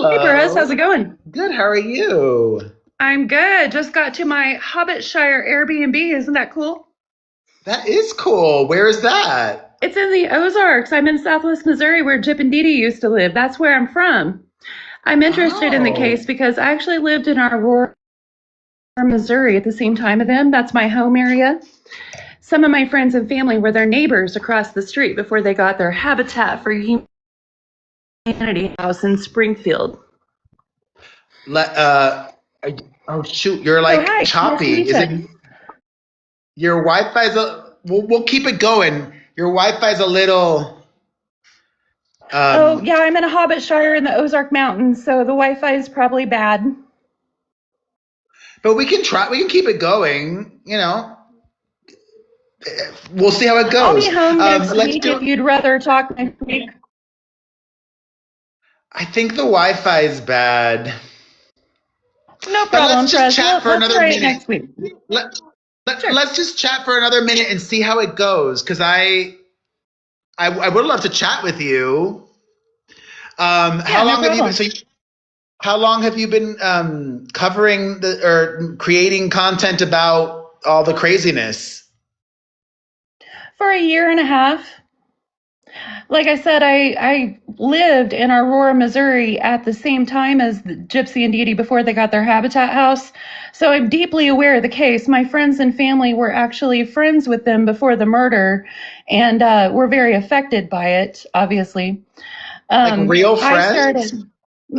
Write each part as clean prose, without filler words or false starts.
Hey Perez, how's Hello. it going? Good. How are you? I'm good. Just got to my Hobbitshire Airbnb. Isn't that cool? That is cool. Where is that? It's in the Ozarks. I'm in Southwest Missouri where Jip and Dee Dee used to live. That's where I'm from. I'm interested in the case Oh, because I actually lived in Aurora, Missouri at the same time of them. That's my home area. Some of my friends and family were their neighbors across the street before they got their Habitat for Humanity house in Springfield. let I- oh shoot, you're So like hi, nice to choppy. meet Is it you. your Wi-Fi's a we'll keep it going. Your Wi-Fi's a little Oh, um yeah, I'm in a Hobbitshire in the Ozark Mountains, so the Wi-Fi is probably bad. but we can keep it going, We'll see how it I'll be goes. home next Let's week do if you'd rather talk next week. I think the Wi-Fi is bad. No But problem, let's just Prez. chat for Let's another try it minute. next week. Let, Sure. let's just chat for another minute and see how it goes because I would love to chat with you. Yeah, How no long have you been? problem. How long have you been covering the or creating content about all the craziness? For a year and a half, like I said, I lived in Aurora, Missouri at the same time as the Gypsy and Dee Dee before they got their Habitat house. So I'm deeply aware of the case. My friends and family were actually friends with them before the murder and were very affected by it, obviously. Like real I friends? started,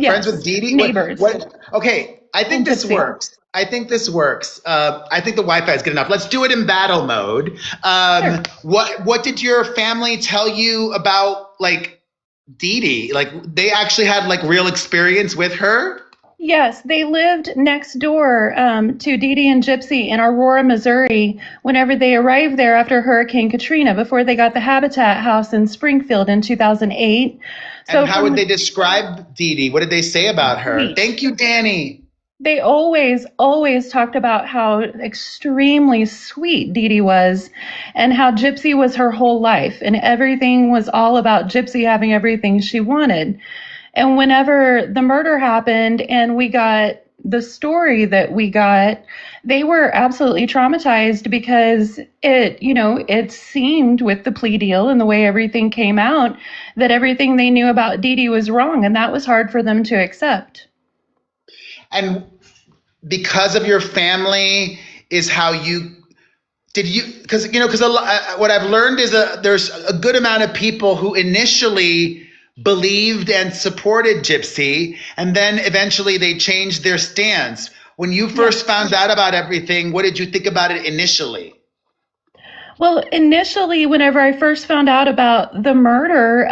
Friends with yes, Dee Dee? What? neighbors What? Okay, I think and this Gypsy. works. I think this works. I think the Wi-Fi is good enough. Let's do it in battle mode. Sure. What did your family tell you about like Dee Dee? Like they actually had like real experience with her? Yes, they lived next door to Dee Dee and Gypsy in Aurora, Missouri, whenever they arrived there after Hurricane Katrina, before they got the Habitat house in Springfield in 2008. And So how would from they describe Dee Dee? What did they say about her? sweet, Thank you, Danny. they always talked about how extremely sweet Dee Dee was and how Gypsy was her whole life and everything was all about Gypsy having everything she wanted. And whenever the murder happened and we got the story that we got, they were absolutely traumatized because it seemed with the plea deal and the way everything came out that everything they knew about Dee Dee was wrong. And that was hard for them to accept. And because of your family is how you did you because what I've learned is there's a good amount of people who initially believed and supported Gypsy and then eventually they changed their stance. When you first Yes. found out about everything, what did you think about it initially? Well, initially, whenever I first found out about the murder,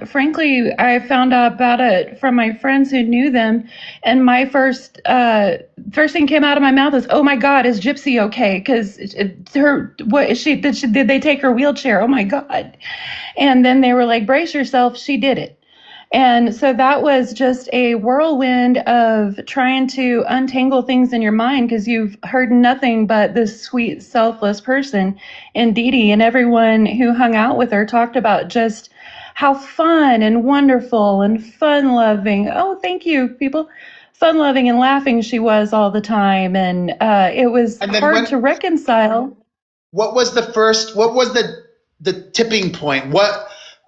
frankly, I found out about it from my friends who knew them, and my first thing came out of my mouth is, "Oh my God, is Gypsy okay? Because her, what is did they take her wheelchair? Oh my God!" And then they were like, "Brace yourself, she did it." And so that was just a whirlwind of trying to untangle things in your mind because you've heard nothing but this sweet, selfless person in Dee Dee. And everyone who hung out with her talked about just how fun and wonderful and fun loving. Oh, thank you, people. Fun loving and laughing she was all the time. And it was And then hard when to reconcile. what was the tipping point?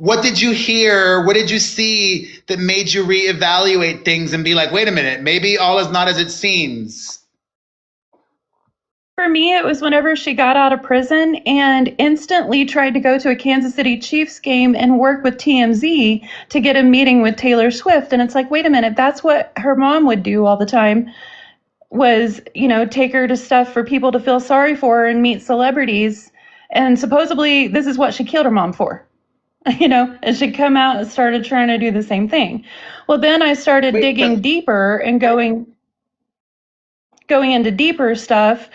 What did you hear? What did you see that made you reevaluate things and be like, wait a minute, maybe all is not as it seems? For me, it was whenever she got out of prison and instantly tried to go to a Kansas City Chiefs game and work with TMZ to get a meeting with Taylor Swift. And it's like, wait a minute, that's what her mom would do all the time was, take her to stuff for people to feel sorry for her and meet celebrities. And supposedly this is what she killed her mom for. And she'd come out and started trying to do the same thing. Well, then I started Wait, digging but deeper and going, going into deeper stuff,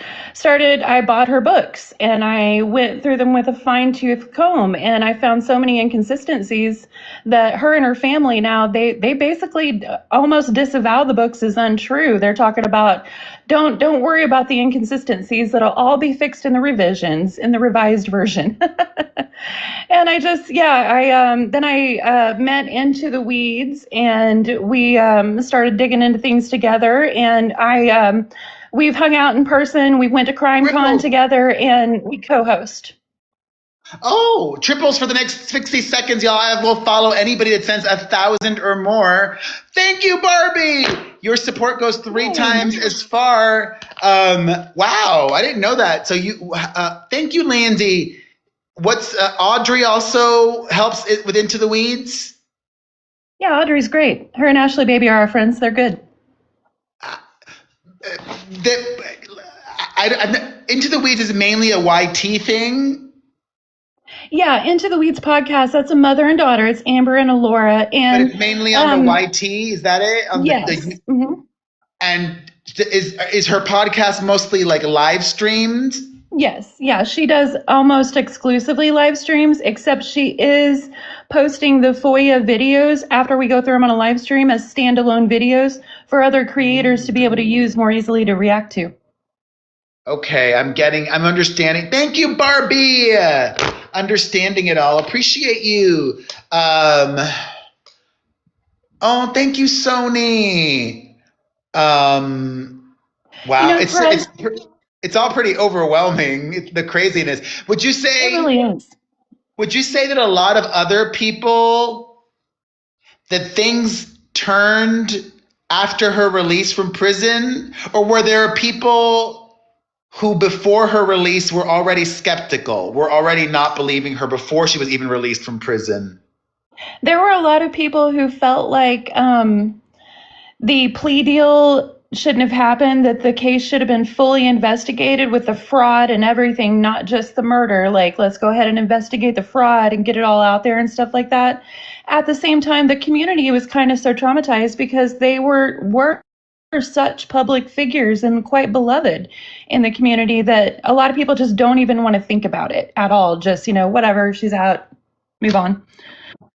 I bought her books and I went through them with a fine tooth comb, and I found so many inconsistencies that her and her family now, they basically almost disavow the books as untrue. They're talking about, don't worry about the inconsistencies. That'll all be fixed in the revisions, in the revised version. And I just, yeah, then I met Into the Weeds, and we started digging into things together. And we've hung out in person. We went to Crime Con Triples. together, and we co-host. Oh, triples for the next 60 seconds, y'all. I will follow anybody that sends 1,000 or more. Thank you, Barbie. Your support goes three Yay. times as far. Wow, I didn't know that. So thank you, Landy. What's Audrey also helps it with Into the Weeds? Yeah, Audrey's great. Her and Ashley Baby are our friends. They're good. That Into the Weeds is mainly a YT thing. Yeah, Into the Weeds podcast. That's a mother and daughter. It's Amber and Alora. But And it's mainly on the YT. Is that it? yes. Mm-hmm. And is her podcast mostly like live streamed? Yes, yeah, she does almost exclusively live streams, except she is posting the FOIA videos after we go through them on a live stream as standalone videos for other creators to be able to use more easily to react to. Okay, I'm understanding. Thank you, Barbie. Understanding it all. Appreciate you. Oh, thank you, Sony. Wow, Perez, it's all pretty overwhelming, the craziness. it really is. Would you say that a lot of other people, that things turned after her release from prison, or were there people who before her release were already skeptical, were already not believing her before she was even released from prison? There were a lot of people who felt like the plea deal shouldn't have happened, that the case should have been fully investigated with the fraud and everything, not just the murder. Like, let's go ahead and investigate the fraud and get it all out there and stuff like that. At the same time, the community was kind of so traumatized because they were such public figures and quite beloved in the community that a lot of people just don't even want to think about it at all. Just, whatever, she's out, move on.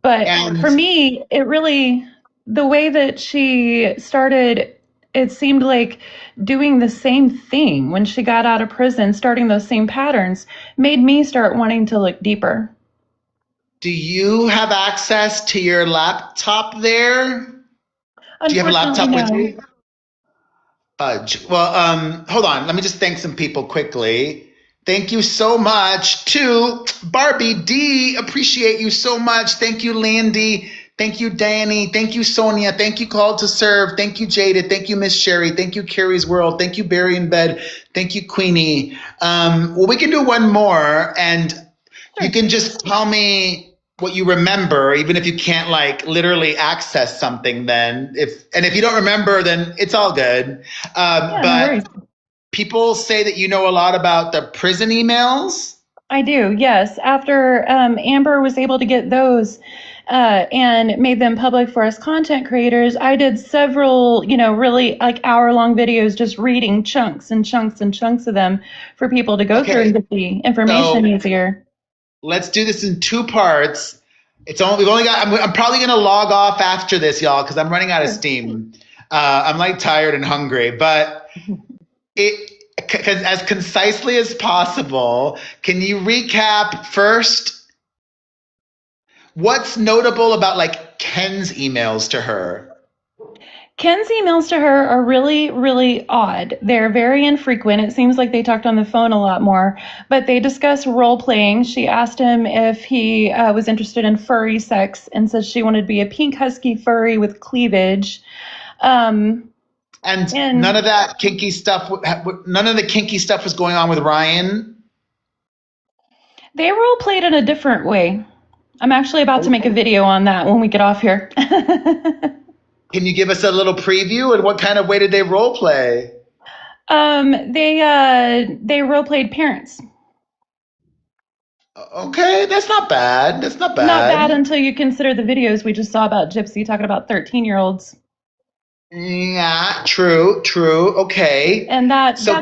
But for And me, the way that she started, it seemed like doing the same thing when she got out of prison, starting those same patterns, made me start wanting to look deeper. do you have access to your laptop there? Do you have a Unfortunately, laptop with no. you? Fudge. Well, hold on. Let me just thank some people quickly. Thank you so much to Barbie D. Appreciate you so much. Thank you, Landy. Thank you, Danny. Thank you, Sonia. Thank you, Called to Serve. Thank you, Jaded. Thank you, Miss Sherry. Thank you, Carrie's World. Thank you, Barry in Bed. Thank you, Queenie. Well, we can do one more, and you Sure. can just tell me what you remember, even if you can't like literally access something. Then, if you don't remember, then it's all good. Yeah, no worries. But people say that you know a lot about the prison emails. I do, yes. After Amber was able to get those and made them public for us content creators, I did several, really like hour-long videos just reading chunks and chunks and chunks of them for people to go through and Okay, get the information so easier. let's do this in two parts. We've only got. I'm probably gonna log off after this, y'all, because I'm running out of Sure. steam. I'm like tired and hungry, but it as concisely as possible. Can you recap first? What's notable about like Ken's emails to her? Ken's emails to her are really, really odd. They're very infrequent. It seems like they talked on the phone a lot more, but they discuss role playing. She asked him if he was interested in furry sex and said she wanted to be a pink husky furry with cleavage. Um, And none and of that kinky stuff. None of the kinky stuff was going on with Ryan. they role played in a different way. I'm actually about to make a video on that when we get off here. Can you give us a little preview? And what kind of way did they role play? They role played parents. Okay, that's not bad. That's not Not bad bad. until you consider the videos we just saw about Gypsy talking about 13-year-olds. Yeah, true, true. Okay. And that So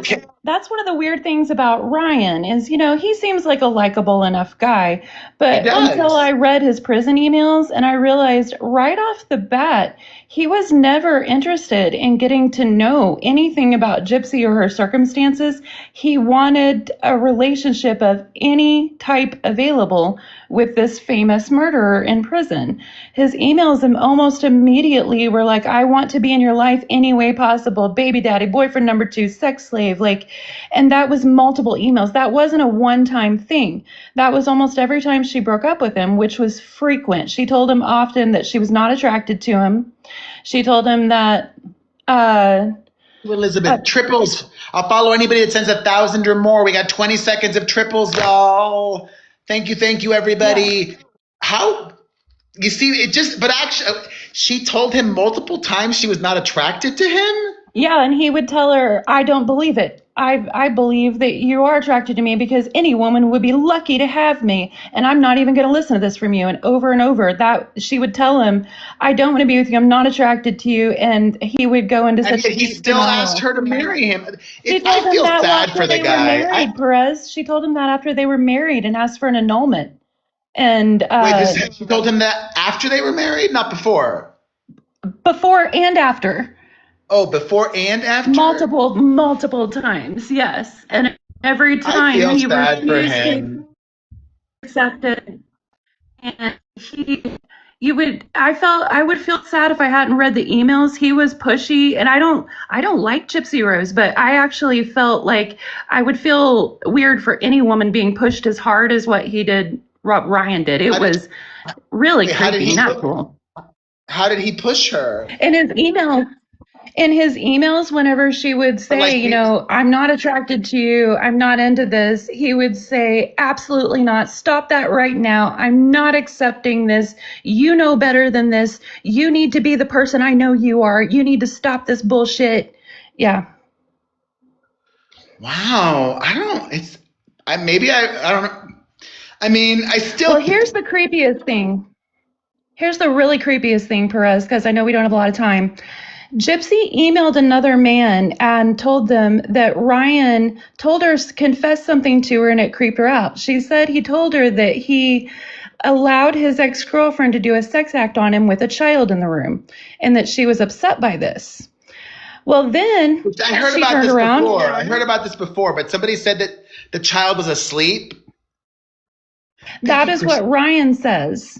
that's one of the weird things about Ryan is, he seems like a likable enough guy, he but until I does. read his prison emails and I realized right off the bat he was never interested in getting to know anything about Gypsy or her circumstances. He wanted a relationship of any type available with this famous murderer in prison. His emails almost immediately were like, I want to be in your life any way possible, baby daddy, boyfriend number two, sex slave, like, and that was multiple emails. That wasn't a one-time thing. That was almost every time she broke up with him, which was frequent. She told him often that she was not attracted to him. She told him that uh, uh Elizabeth, triples. I'll follow anybody that sends 1,000 or more. We got 20 seconds of triples, y'all. Thank you, yeah. everybody. How you see it just, but actually, she told him multiple times she was not attracted to him. Yeah, and he would tell her, I don't believe it. I believe that you are attracted to me because any woman would be lucky to have me, and I'm not even going to listen to this from you. And over, that she would tell him, I don't want to be with you. I'm not attracted to you, and he would go into And such yet he deep still asked denial. her to marry him. She I told him feel that sad after for the they were guy. married, Perez. She told him that after they were married and asked for an annulment. And Wait, this she told him that after they were married, not before. before and after. Oh, before and after? Multiple times, yes. And every I time feel he sad for refused to him. accept it. And I would feel sad if I hadn't read the emails. He was pushy, and I don't like Gypsy Rose, but I actually felt like I would feel weird for any woman being pushed as hard as what Ryan did. It How did was really wait, creepy, not cool. how did he push her? And in his emails, whenever she would But say, like I'm not attracted to you, I'm not into this, he would say, absolutely not. Stop that right now. I'm not accepting this. You know better than this. You need to be the person I know you are. You need to stop this bullshit. Yeah. wow, I don't it's I maybe I don't know. I mean, I Well, still here's the creepiest thing. Here's the really creepiest thing, Perez, because I know we don't have a lot of time. Gypsy emailed another man and told them that Ryan told her confess something to her and it creeped her out. She said he told her that he allowed his ex-girlfriend to do a sex act on him with a child in the room and that she was upset by this. Well, then I heard she about turned this around. before. I heard about this before, but somebody said that the child was asleep. Thank That you, is Chris. what Ryan says.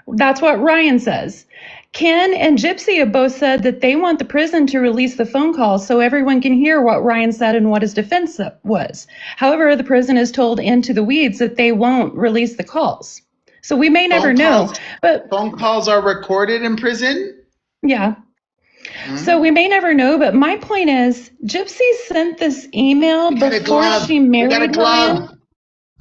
That's what Ryan says. Ken and Gypsy have both said that they want the prison to release the phone calls so everyone can hear what Ryan said and what his defense was. However, the prison is told into the weeds that they won't release the calls. So we may never Phone know. calls But phone calls are recorded in prison? yeah, so we Hmm? may never know. But my point is, Gypsy sent this email We got a before glove. she We got a married Ryan. glove.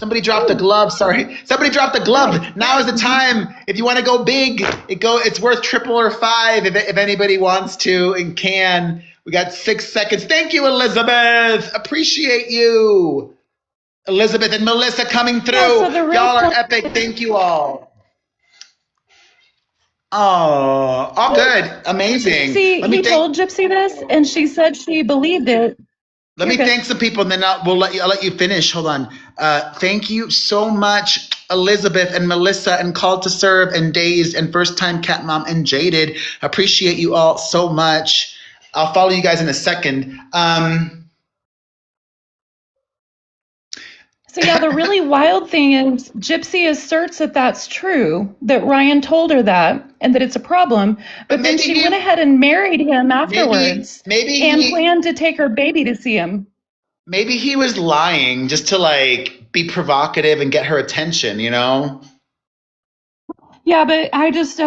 Somebody dropped a Ooh, glove. Sorry. Somebody dropped a glove. nice. Now is the time. If you want to go big, it's worth triple or five if anybody wants to and can. We got 6 seconds. Thank you, Elizabeth. Appreciate you. Elizabeth and Melissa coming Yeah, through. so the real Y'all are point. epic. Thank you all. Oh, all good. Amazing. See, he told Gypsy this, and she said she believed it. Let You're me good. thank some people, and then I'll let you finish. Hold on. Thank you so much, Elizabeth and Melissa and Called to Serve and Dazed and First Time Cat Mom and Jaded. Appreciate you all so much. I'll follow you guys in a second. So, yeah, the really wild thing is Gypsy asserts that that's true, that Ryan told her that, and that it's a problem. but But then maybe she went ahead and married him afterwards and he planned to take her baby to see him. maybe he was lying just to like be provocative and get her attention. You know. Yeah, but I just,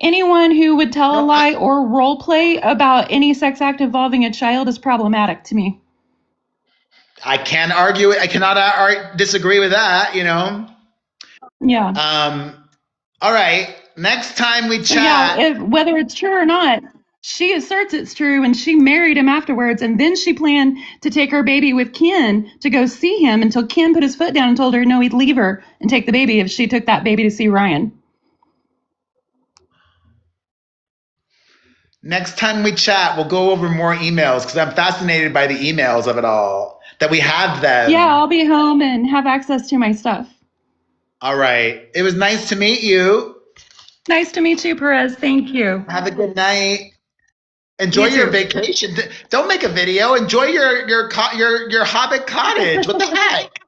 anyone who would tell a No, lie or role play about any sex act involving a child is problematic to me. I can't argue it. I cannot disagree with that. You know. Yeah. Um, all right. Next time we So yeah, chat, whether it's true or not, she asserts it's true, and she married him afterwards, and then she planned to take her baby with Ken to go see him until Ken put his foot down and told her no, he'd leave her and take the baby if she took that baby to see Ryan. Next time we chat, we'll go over more emails because I'm fascinated by the emails of it all, that we have them. Yeah, I'll be home and have access to my stuff. All right. It was nice to meet you. Nice to meet you, Perez. Thank you. Have a good night. Enjoy You your too. vacation. Don't make a video. Enjoy your Hobbit cottage. What the heck?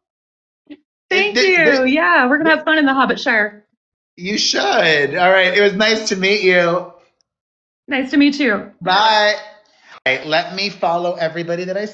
Thank you. Yeah, we're gonna have fun in the Hobbit Shire. You should. All right. It was nice to meet you. Nice to meet you. Bye. All right. Let me follow everybody that I